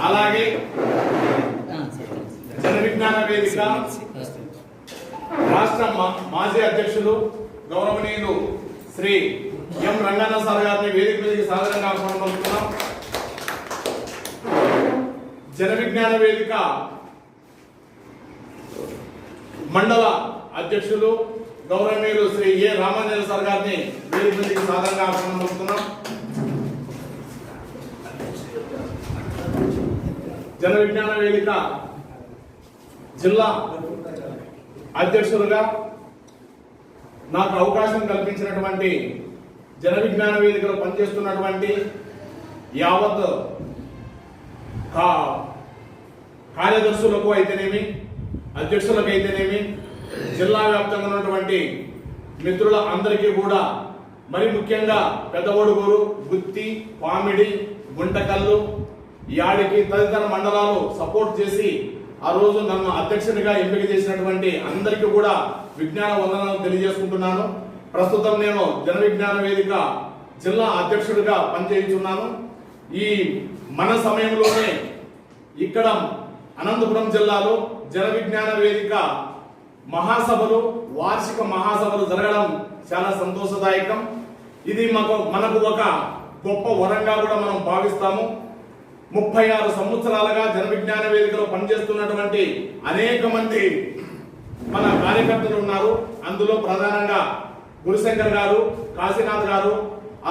అలాగే జన విజ్ఞాన వేదిక రాష్ట్ర మాజీ అధ్యక్షులు గౌరవనీయులు శ్రీ ఎం రంగన్న సార్ గారిని వేదిక మీదకి సాధారణంగా ఆహ్వానిస్తున్నాం. జన విజ్ఞాన వేదిక మండల అధ్యక్షులు గౌరవనీయులు శ్రీ ఏ రామాంజనేయ సార్ గారిని వేదిక మీదకి సాధారణంగా ఆహ్వానిస్తున్నాం. జన విజ్ఞాన వేదిక జిల్లా అధ్యక్షులుగా నాకు అవకాశం కల్పించినటువంటి జన విజ్ఞాన వేదికలో పనిచేస్తున్నటువంటి యావత్ కార్యదర్శులకు అయితేనేమి, అధ్యక్షులకు అయితేనేమి, జిల్లా వ్యాప్తంగా ఉన్నటువంటి మిత్రుల అందరికీ కూడా, మరి ముఖ్యంగా పెద్దవడుగూరు, గుత్తి, పామిడి, గుంటకల్లు, యాడికి తదితర మండలాలు సపోర్ట్ చేసి ఆ రోజు నన్ను అధ్యక్షునిగా ఎంపిక చేసినటువంటి అందరికీ కూడా విజ్ఞాన వందనాలు తెలియజేసుకుంటున్నాను. ప్రస్తుతం నేను జన విజ్ఞాన వేదిక జిల్లా అధ్యక్షుడిగా పనిచేస్తున్నాను. ఈ మన సమయంలోనే ఇక్కడ అనంతపురం జిల్లాలో జన విజ్ఞాన వేదిక మహాసభలు, వార్షిక మహాసభలు జరగడం చాలా సంతోషదాయకం. ఇది మనకు ఒక గొప్ప వరంగా కూడా మనం భావిస్తాము. 36 సంవత్సరాలుగా జన విజ్ఞాన వేదికలో పనిచేస్తున్నటువంటి అనేక మంది మన కార్యకర్తలు ఉన్నారు. అందులో ప్రధానంగా గురుశంకర్ గారు, కాశీనాథ్ గారు,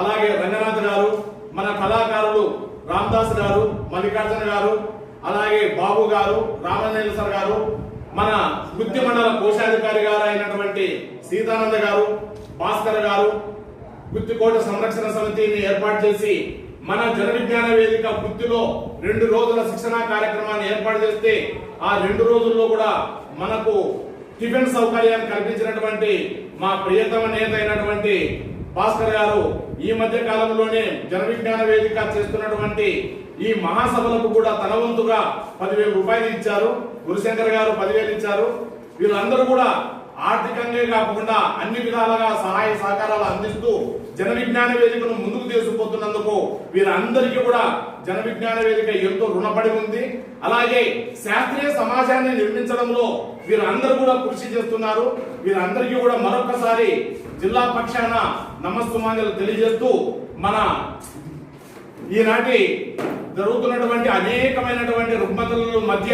అలాగే రంగనాథ్ గారు, మన కళాకారులు రామదాస్ గారు, మల్లికార్జున గారు, అలాగే బాబు గారు, రామాంజనేయ సార్ గారు, మన గుత్తి మండల కోశాధికారి గారు అయినటువంటి సీతానంద గారు, భాస్కర్ గారు, గుత్తికోట సంరక్షణ సమితిని ఏర్పాటు చేసి మన జన విజ్ఞాన వేదిక గుత్తిలో 2 రోజుల శిక్షణా కార్యక్రమాన్ని ఏర్పాటు చేస్తే ఆ 2 రోజుల్లో కూడా మనకు టిఫిన్ సౌకర్యాన్ని కల్పించినటువంటి మా ప్రియతమ నేత అయినటువంటి భాస్కర్ గారు ఈ మధ్య కాలంలోనే జన విజ్ఞాన వేదిక చేస్తున్నటువంటి ఈ మహాసభలకు కూడా తన వంతుగా 10,000 రూపాయలు ఇచ్చారు. గురుశంకర్ గారు 10,000 ఇచ్చారు. వీళ్ళందరూ కూడా ఆర్థికంగా కాకుండా అన్ని విధాలుగా సహాయ సహకారాలు అందిస్తూ జన విజ్ఞాన వేదికను ముందుకు తీసుకుపోతున్నందుకు వీరందరికీ కూడా జన విజ్ఞాన వేదిక ఎంతో రుణపడి ఉంది. అలాగే శాస్త్రీయ సమాజాన్ని నిర్మించడంలో వీరందరూ కూడా కృషి చేస్తున్నారు. వీరందరికీ కూడా మరొకసారి జిల్లా పక్షాన నమస్సుమాంజలు తెలియజేస్తూ మన ఈనాటి జరుగుతున్నటువంటి అనేకమైనటువంటి రుగ్మతల మధ్య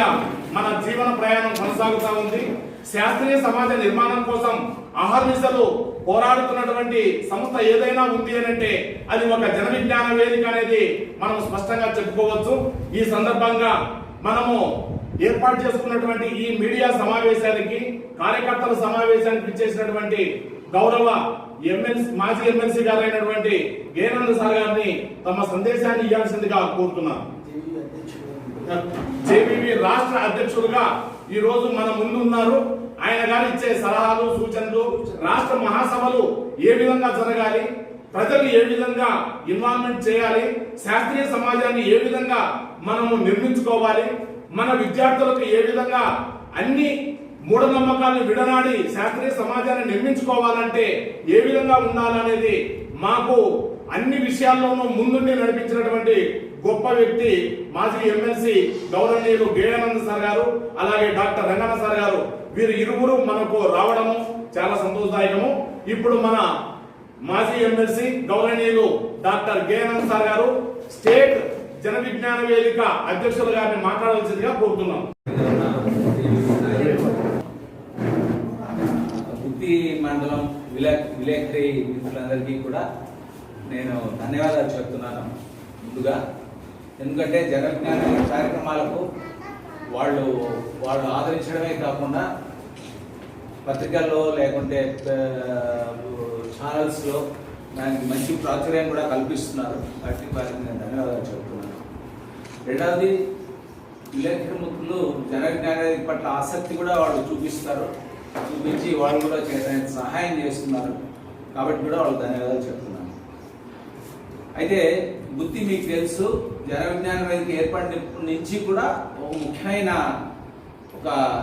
మన జీవన ప్రయాణం కొనసాగుతూ ఉంది. శాస్త్రీయ సమాజ నిర్మాణం కోసం అహర్నిశలు పోరాడుతున్నటువంటి సంస్థ ఏదైనా ఉంది అంటే అది ఒక జన విజ్ఞాన వేదిక అనేది మనం స్పష్టంగా చెప్పుకోవచ్చు. ఈ సందర్భంగా మనము ఏర్పాటు చేసుకున్నటువంటి ఈ మీడియా సమావేశానికి, కార్యకర్తల సమావేశానికి ఇచ్చేసినటువంటి గౌరవ మాజీ ఎమ్మెల్సీ గారు అయినటువంటి గేనంద సార్ గారిని తమ సందేశాన్ని ఇవ్వాల్సిందిగా కోరుతున్నాను. జేబీబీ రాష్ట్ర అధ్యక్షులుగా ఈ రోజు మన ముందు ఉన్నారు. ఆయన గారు ఇచ్చే సలహాలు, సూచనలు, రాష్ట్ర మహాసభలు ఏ విధంగా జరగాలి, ప్రజలు ఏ విధంగా ఇన్వాల్వ్మెంట్ చేయాలి, శాస్త్రీయ సమాజాన్ని ఏ విధంగా మనము నిర్మించుకోవాలి, మన విద్యార్థులకు ఏ విధంగా అన్ని మూఢనమ్మకాలను విడనాడి శాస్త్రీయ సమాజాన్ని నిర్మించుకోవాలంటే ఏ విధంగా ఉండాలనేది మాకు అన్ని విషయాల్లోనూ ముందుండి నడిపించినటువంటి గొప్ప వ్యక్తి మాజీ ఎమ్మెల్సీ గౌరవనీయులు గేయానంద సార్ గారు, అలాగే డాక్టర్ రంగన్న సార్ గారు. వీరు ఇరువురు మనకు రావడము చాలా సంతోషదాయకము. ఇప్పుడు మన మాజీ ఎమ్మెల్సీ గౌరవనీయులు డాక్టర్ గేయానంద సార్ గారు స్టేట్ జన విజ్ఞాన వేదిక అధ్యక్షులు గారిని మాట్లాడాల్సిందిగా కోరుతున్నాం. గుత్తి మండలం విలేకరి మిత్రులందరికీ కూడా నేను ధన్యవాదాలు చెప్తున్నాను ముందుగా. ఎందుకంటే జన విజ్ఞాన కార్యక్రమాలకు వాళ్ళు ఆదరించడమే కాకుండా పత్రికల్లో లేకుంటే ఛానల్స్లో దానికి మంచి ప్రాచుర్యం కూడా కల్పిస్తున్నారు. కాబట్టి వారికి నేను ధన్యవాదాలు చెప్తున్నాను. రెండవది, విలేకరి మిత్రులు జన విజ్ఞాన పట్ల ఆసక్తి కూడా వాళ్ళు చూపించి వాళ్ళు కూడా సహాయం చేస్తున్నారు. కాబట్టి కూడా వాళ్ళు ధన్యవాదాలు చెప్తున్నాను. అయితే గుత్తి మీకు తెలుసు, జన విజ్ఞాన వేదిక ఏర్పడినప్పటి నుంచి కూడా ఒక ముఖ్యమైన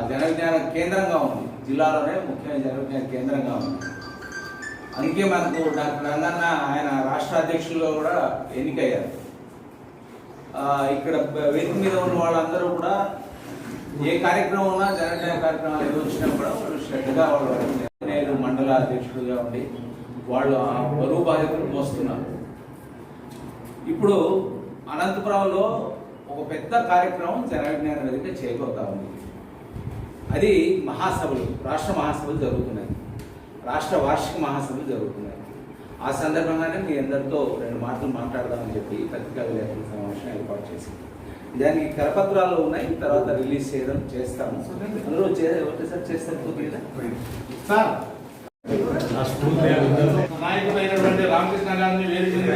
జన విజ్ఞాన కేంద్రంగా ఉంది. జిల్లాలోనే ముఖ్యమైన జన విజ్ఞాన కేంద్రంగా ఉంది. అందుకే మనకు డాక్టర్ రంగన్న ఆయన రాష్ట్ర అధ్యక్షులుగా కూడా ఎన్నికయ్యారు. ఇక్కడ వేదిక మీద ఉన్న వాళ్ళందరూ కూడా ఏ కార్యక్రమం ఉన్నా జనరల్ కార్యక్రమాలు ఏదో వచ్చినా కూడా వాళ్ళు శ్రద్ధగా వాళ్ళు నేను మండల అధ్యక్షుడిగా ఉండి వాళ్ళు ఆ బరువు బాధ్యతలు మోస్తున్నారు. ఇప్పుడు అనంతపురంలో ఒక పెద్ద కార్యక్రమం జన విజ్ఞాన వేదిక చేయబోతా ఉంది. అది మహాసభలు, రాష్ట్ర మహాసభలు జరుగుతున్నాయి, రాష్ట్ర వార్షిక మహాసభలు జరుగుతున్నాయి. ఆ సందర్భంగానే మీ అందరితో 2 మాటలు మాట్లాడదామని చెప్పి పత్రికా విలేకరుల సమావేశం ఏర్పాటు చేసింది. దానికి కరపత్రాలు ఉన్నాయి, తర్వాత రిలీజ్ చేస్తాము. అందులో ఒకటేసారి చేస్తారు సార్. నాయకుడైనటువంటి రామకృష్ణ గారిని వేదిక మీద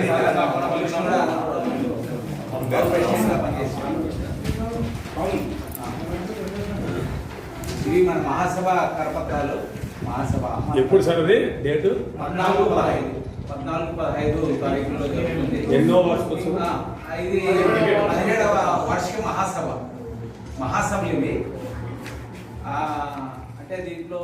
ఇవి మన మహాసభ కరపత్రాలు. మహాసభ ఎప్పుడు సార్ అది డేటు? 14-15 తారీఖులో జరుగుతుంది. ఎన్నో వార్షికోత్సవం? ఇది 17వ వార్షిక మహాసభలు ఇవి. అంటే దీంట్లో